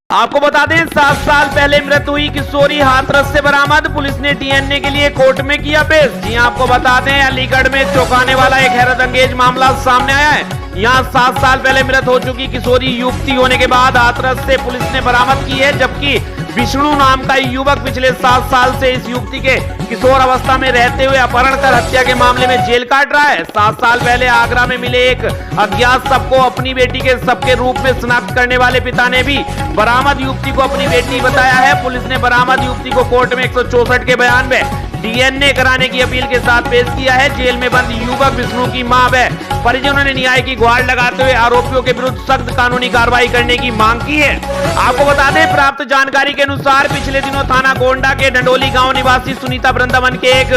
आपको बता दें 7 साल पहले मृत हुई किशोरी हाथरस से बरामद। पुलिस ने डीएनए के लिए कोर्ट में किया पेश। जी आपको बता दें अलीगढ़ में चौंकाने वाला एक हैरत अंगेज मामला सामने आया है। यहाँ 7 साल पहले मृत हो चुकी किशोरी युवती होने के बाद हाथरस से पुलिस ने बरामद की है, जबकि विष्णु नाम का युवक पिछले 7 साल से इस युवती के किशोर अवस्था में रहते हुए अपहरण कर हत्या के मामले में जेल काट रहा है। 7 साल पहले आगरा में मिले एक अज्ञात शव को अपनी बेटी के शव के रूप में शिनाख्त करने वाले पिता ने भी बरामद युवती को अपनी बेटी बताया है। पुलिस ने बरामद युवती को कोर्ट में 164 के बयान में डीएनए कराने की अपील के साथ पेश किया है। जेल में बंद युवक विष्णु की मां व परिजनों ने न्याय की गुहार लगाते हुए आरोपियों के विरुद्ध सख्त कानूनी कार्रवाई करने की मांग की है। आपको बता दें प्राप्त जानकारी के अनुसार पिछले दिनों थाना गोंडा के डंडोली गांव निवासी सुनीता वृंदावन के एक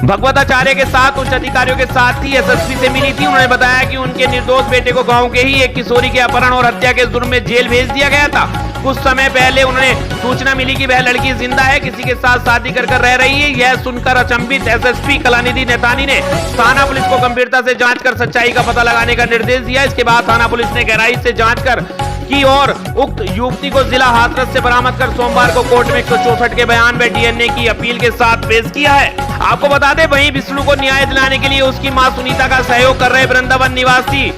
भगवताचार्य के साथ उच्च अधिकारियों के साथ ही एसएसपी से मिली थी। उन्होंने बताया कि उनके निर्दोष बेटे को गांव के ही एक किशोरी के अपहरण और हत्या के जुर्म में जेल भेज दिया गया था। कुछ समय पहले उन्हें सूचना मिली कि वह लड़की जिंदा है, किसी के साथ शादी कर रह रही है। यह सुनकर अचंभित एसएसपी कलानिधि नेतानी ने थाना पुलिस को गंभीरता से जांच कर सच्चाई का पता लगाने का निर्देश दिया। इसके बाद थाना पुलिस ने गहराई से जांच कर की और उक्त युवती को जिला हाथरस से बरामद कर सोमवार को कोर्ट में 164 के बयान में डीएनए की अपील के साथ पेश किया है। आपको बता दें वहीं विष्णु को न्याय दिलाने के लिए उसकी मां सुनीता का सहयोग कर रहे वृंदावन निवासी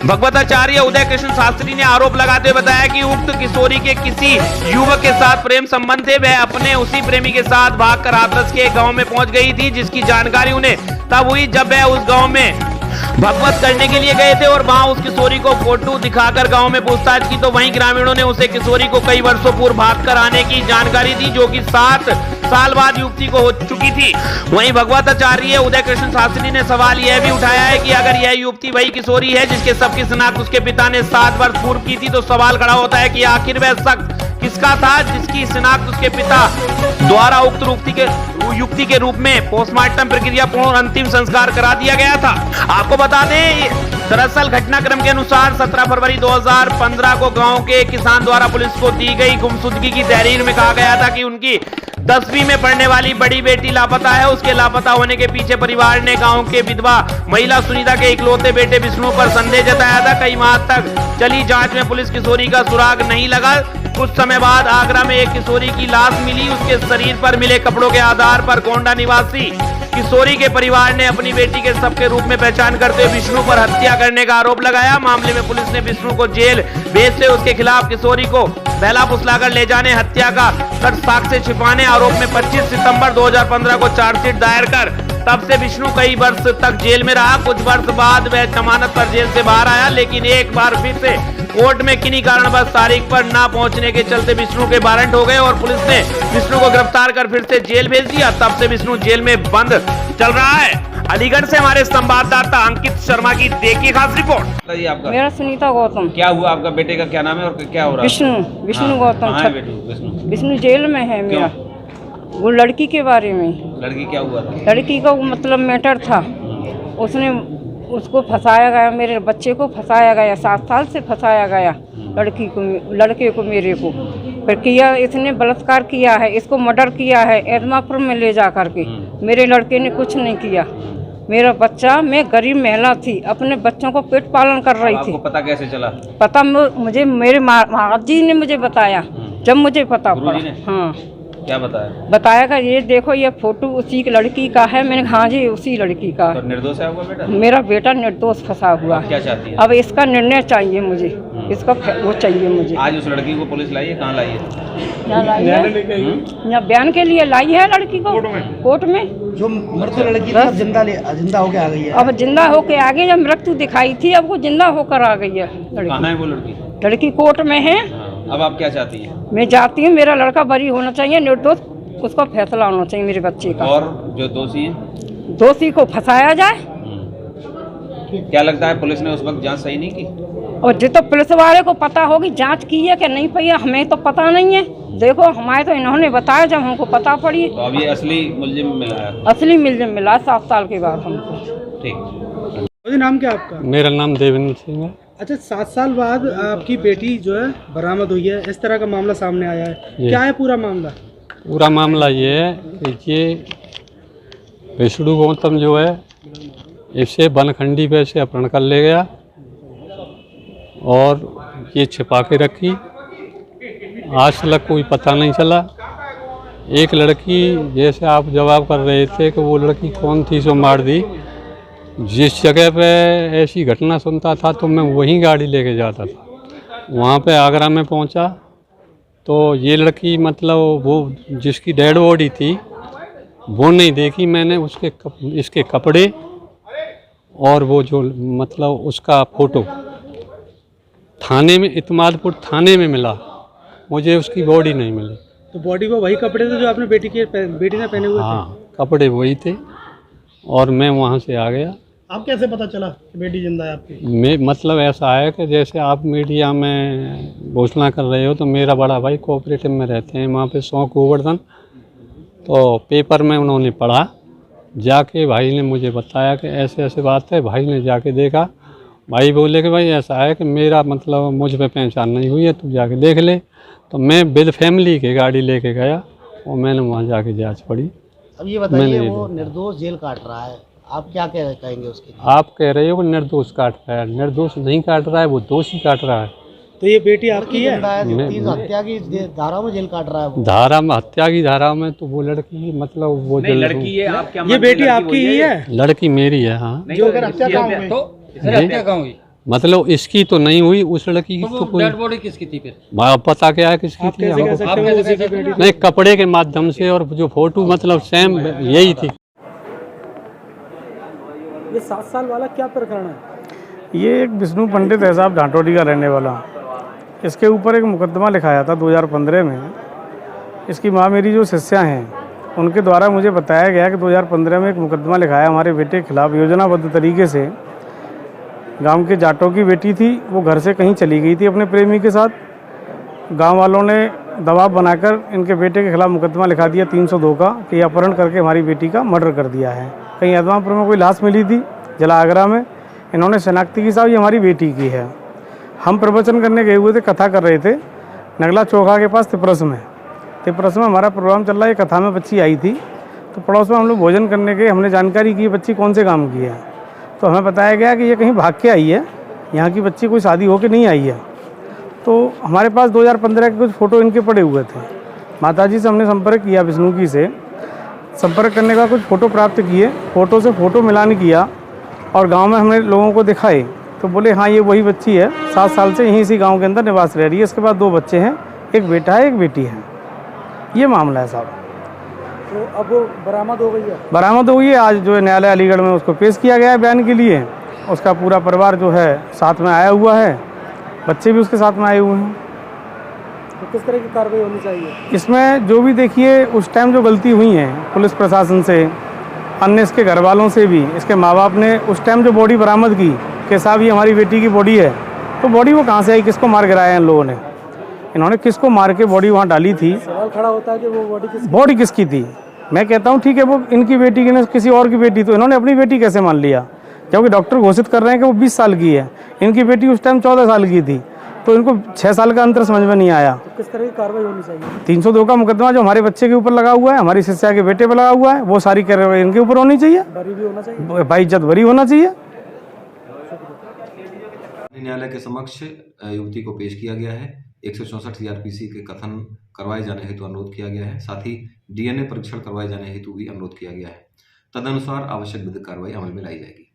भगवताचार्य उदय कृष्ण शास्त्री ने आरोप लगाते हुए बताया कि उक्त किशोरी के किसी युवक के साथ प्रेम संबंध थे। वह अपने उसी प्रेमी के साथ भागकर हाथरस के गांव में पहुंच गई थी, जिसकी जानकारी उन्हें तब हुई जब वह उस गांव में भगवत करने के लिए गए थे और वहां उस किशोरी को फोटो दिखाकर गांव में पूछताछ की तो वहीं ग्रामीणों ने उसे किशोरी को कई वर्षों पूर्व भागकर आने की जानकारी दी, जो कि 7 साल बाद युवती को हो चुकी थी। वहीं भगवताचार्य उदय कृष्ण शास्त्री ने सवाल यह भी उठाया है कि अगर यह युवती वही किशोरी है जिसके शव की शिनाख्त उसके पिता ने 7 वर्ष पूर्व की थी, तो सवाल खड़ा होता है कि आखिर वह शख्स किसका था जिसकी शिनाख्त उसके पिता द्वारा उक्त युक्ति के रूप में पोस्टमार्टम प्रक्रिया पूर्ण अंतिम संस्कार करा दिया गया था। आपको बता दें दरअसल घटनाक्रम के अनुसार 17 फरवरी 2015 को गांव के किसान द्वारा पुलिस को दी गई गुमशुदगी की तहरीर में कहा गया था कि उनकी 10वीं में पढ़ने वाली बड़ी बेटी लापता है। उसके लापता होने के पीछे परिवार ने गांव के विधवा महिला सुनीता के इकलौते बेटे विष्णु पर संदेह जताया था। कई माह तक चली जांच में पुलिस किशोरी का सुराग नहीं लगा। कुछ समय बाद आगरा में एक किशोरी की लाश मिली। उसके शरीर पर मिले कपड़ों के आधार पर गोंडा निवासी किशोरी के परिवार ने अपनी बेटी के शव के रूप में पहचान करते हुए विष्णु पर हत्या करने का आरोप लगाया। मामले में पुलिस ने विष्णु को जेल भेजते उसके खिलाफ किशोरी को बहला फुसलाकर ले जाने, हत्या का साक्ष्य छिपाने आरोप में 25 सितंबर 2015 को चार्जशीट दायर कर तब से विष्णु कई वर्ष तक जेल में रहा। कुछ वर्ष बाद वह जमानत पर जेल से बाहर आया, लेकिन एक बार फिर से कोर्ट में किन्हीं कारणवश तारीख पर ना पहुंचने के चलते विष्णु के वारंट हो गए और पुलिस ने विष्णु को गिरफ्तार कर फिर से जेल भेज दिया। तब से विष्णु जेल में बंद चल रहा है। अलीगढ़ से हमारे संवाददाता अंकित शर्मा की देखिए खास रिपोर्ट। आपका मेरा सुनीता गौतम। क्या हुआ? आपका बेटे का क्या नाम है और क्या हो रहा है? विष्णु गौतम। विष्णु जेल में है मेरा। वो लड़की के बारे में। लड़की क्या हुआ था? लड़की का मतलब मैटर था, उसको फंसाया गया, मेरे बच्चे को फंसाया गया, 7 साल से फंसाया गया लड़के को मेरे को। फिर किया, इसने बलात्कार किया है, इसको मर्डर किया है एदमापुर में ले जा करके। मेरे लड़के ने कुछ नहीं किया। मेरा बच्चा, मैं गरीब महिला थी, अपने बच्चों को पेट पालन कर रही थी। आपको पता कैसे चला? पता मुझे मेरे माँ जी ने मुझे बताया, जब मुझे पता पड़ा। हाँ, क्या बताया? बताया ये देखो ये फोटो उसी लड़की का है। मैंने हाँ जी उसी लड़की का। तो निर्दोष है आपका बेटा? मेरा बेटा निर्दोष फंसा हुआ। क्या चाहती है? अब इसका निर्णय चाहिए मुझे, इसका वो चाहिए मुझे। आज उस लड़की को पुलिस लाई है? कहाँ लाई है? यहाँ बयान के लिए लाई है लड़की को कोर्ट में। जो मृत्यु लड़की जिंदा होके आ गई है। अब जिंदा होके आ गई, जब मृत्यु दिखाई थी अब वो जिंदा होकर आ गई है लड़की। कहाँ है वो लड़की? लड़की कोर्ट में है। अब आप क्या चाहती हैं? मैं चाहती हूँ मेरा लड़का बरी होना चाहिए, निर्दोष, उसका फैसला होना चाहिए मेरे बच्चे का। और जो दोषी हैं? दोषी को फंसाया जाए। क्या लगता है पुलिस ने उस वक्त जांच सही नहीं की? और जो तो पुलिस वाले को पता होगी जांच की है कि नहीं पई है, हमें तो पता नहीं है। देखो हमारे तो इन्होंने बताया जब हमको पता पड़ी। तो अब ये असली मुलजिम मिला है? असली मुलजिम मिला 7 साल के बाद हमको। ठीक। नाम क्या आपका? मेरा नाम देवेंद्र सिंह है। अच्छा, 7 साल बाद आपकी बेटी जो है बरामद हुई है, इस तरह का मामला सामने आया है, क्या है पूरा मामला? पूरा मामला ये है कि ये विष्णु गौतम जो है इसे बनखंडी पे से अपहरण कर ले गया और ये छिपा के रखी आज तक कोई पता नहीं चला। एक लड़की, जैसे आप जवाब कर रहे थे कि वो लड़की कौन थी जो मार दी, जिस जगह पे ऐसी घटना सुनता था तो मैं वहीं गाड़ी लेके जाता था। वहाँ पे आगरा में पहुँचा तो ये लड़की मतलब वो जिसकी डेड बॉडी थी वो नहीं देखी मैंने, इसके कपड़े और वो जो मतलब उसका फ़ोटो थाने में, इत्मादपुर थाने में मिला, मुझे उसकी बॉडी नहीं मिली। तो बॉडी पर वही कपड़े थे जो आपने बेटी ने पहने हुए थे? हाँ, कपड़े वही थे और मैं वहाँ से आ गया। आप कैसे पता चला कि बेटी जिंदा है आपकी? मैं मतलब ऐसा है कि जैसे आप मीडिया में घोषणा कर रहे हो तो मेरा बड़ा भाई कोऑपरेटिव में रहते हैं वहाँ पे शौक गोवर्धन, तो पेपर में उन्होंने पढ़ा, जाके भाई ने मुझे बताया कि ऐसे ऐसे बात है। भाई ने जाके देखा, भाई बोले कि भाई ऐसा है कि मेरा मतलब मुझ पे पहचान नहीं हुई है, तू जाके देख ले। तो मैं विद फैमिली के गाड़ी लेके गया और मैंने वहाँ जाके जांच पड़ी। अब ये बताइए, वो निर्दोष जेल काट रहा है, आप क्या कहेंगे उसके लिए? आप कह रहे हो कि निर्दोष काट रहा है, निर्दोष नहीं काट रहा है, वो दोषी काट रहा है। तो ये बेटी आपकी है? 3 हत्या की धारा में जेल काट रहा है वो। धारा में, हत्या की धारा में तो वो लड़की मतलब वो जो लड़की है, आप क्या ये बेटी आपकी ही है? लड़की मेरी है। हाँ, जो अगर हत्या कहाँ हुई? मतलब इसकी तो नहीं हुई, उस लड़की की तो कोई। डेड बॉडी किसकी थी फिर? पता क्या है किसकी थी हमको नहीं, कपड़े के माध्यम से, और जो फोटो मतलब सेम यही थी। ये 7 साल वाला क्या प्रकरण है? ये एक विष्णु पंडित है साहब, ढांटोडी का रहने वाला। इसके ऊपर एक मुकदमा लिखाया था 2015 में। इसकी माँ मेरी जो शिष्या हैं उनके द्वारा मुझे बताया गया कि 2015 में एक मुकदमा लिखाया हमारे बेटे के खिलाफ योजनाबद्ध तरीके से। गांव के जाटों की बेटी थी, वो घर से कहीं चली गई थी अपने प्रेमी के साथ। गांव वालों ने दबाव बनाकर इनके बेटे के खिलाफ मुकदमा लिखा दिया 302 का कि अपहरण करके हमारी बेटी का मर्डर कर दिया है। कहीं अदमापुर में कोई लाश मिली थी, जिला आगरा में। इन्होंने शनाख्ती की साहब ये हमारी बेटी की है। हम प्रवचन करने गए हुए थे, कथा कर रहे थे नगला चौखा के पास तिपरस में हमारा प्रोग्राम चल रहा है। ये कथा में बच्ची आई थी, तो पड़ोस में हम लोग भोजन करने गए। हमने जानकारी की बच्ची कौन से काम की है, तो हमें बताया गया कि ये कहीं भाग के आई है, यहाँ की बच्ची कोई शादी होकर नहीं आई है। तो हमारे पास 2015 के कुछ फ़ोटो इनके पड़े हुए थे। माताजी से हमने संपर्क किया, विष्णु की से संपर्क करने का कुछ फ़ोटो प्राप्त किए, फ़ोटो से फ़ोटो मिलान किया और गांव में हमने लोगों को दिखाए, तो बोले हाँ ये वही बच्ची है, 7 साल से यहीं इसी गांव के अंदर निवास रह रही है। इसके बाद 2 बच्चे हैं, एक बेटा है एक बेटी है। ये मामला है साहब। तो अब वो बरामद हो गई है? बरामद हो गई है। आज जो है न्यायालय अलीगढ़ में उसको पेश किया गया है बयान के लिए। उसका पूरा परिवार जो है साथ में आया हुआ है, बच्चे भी उसके साथ में आए हुए हैं। तो किस तरह की कार्रवाई होनी चाहिए इसमें? जो भी देखिए उस टाइम जो गलती हुई है पुलिस प्रशासन से, अन्य इसके घर वालों से भी, इसके माँ बाप ने उस टाइम जो बॉडी बरामद की कि साहब ये हमारी बेटी की बॉडी है, तो बॉडी वो कहाँ से आई, किसको मार गिराया इन लोगों ने? इन्होंने किसको मार के बॉडी वहाँ डाली थी? सवाल खड़ा होता है कि वो बॉडी किसकी थी। मैं कहता हूँ ठीक है, वो इनकी बेटी की ना किसी और की बेटी, तो इन्होंने अपनी बेटी कैसे मान लिया? क्योंकि डॉक्टर घोषित कर रहे हैं कि वो 20 साल की है, इनकी बेटी उस टाइम 14 साल की थी, तो इनको 6 साल का अंतर समझ में नहीं आया। तो किस तरह की कार्रवाई होनी चाहिए? 302 का मुकदमा जो हमारे बच्चे के ऊपर लगा हुआ है, हमारी शिष्या के बेटे पर लगा हुआ है, वो सारी कार्रवाई इनके ऊपर होनी चाहिए। बरी भी होना चाहिए, बाइज्जत बरी होना चाहिए। न्यायालय के समक्ष युवती को पेश किया गया है। 164 सीआरपीसी के कथन करवाए जाने हेतु अनुरोध किया गया है। साथ ही डीएनए परीक्षण करवाए जाने हेतु भी अनुरोध किया गया है। तदनुसार आवश्यक विधिक कार्रवाई अमल में लाई जाएगी।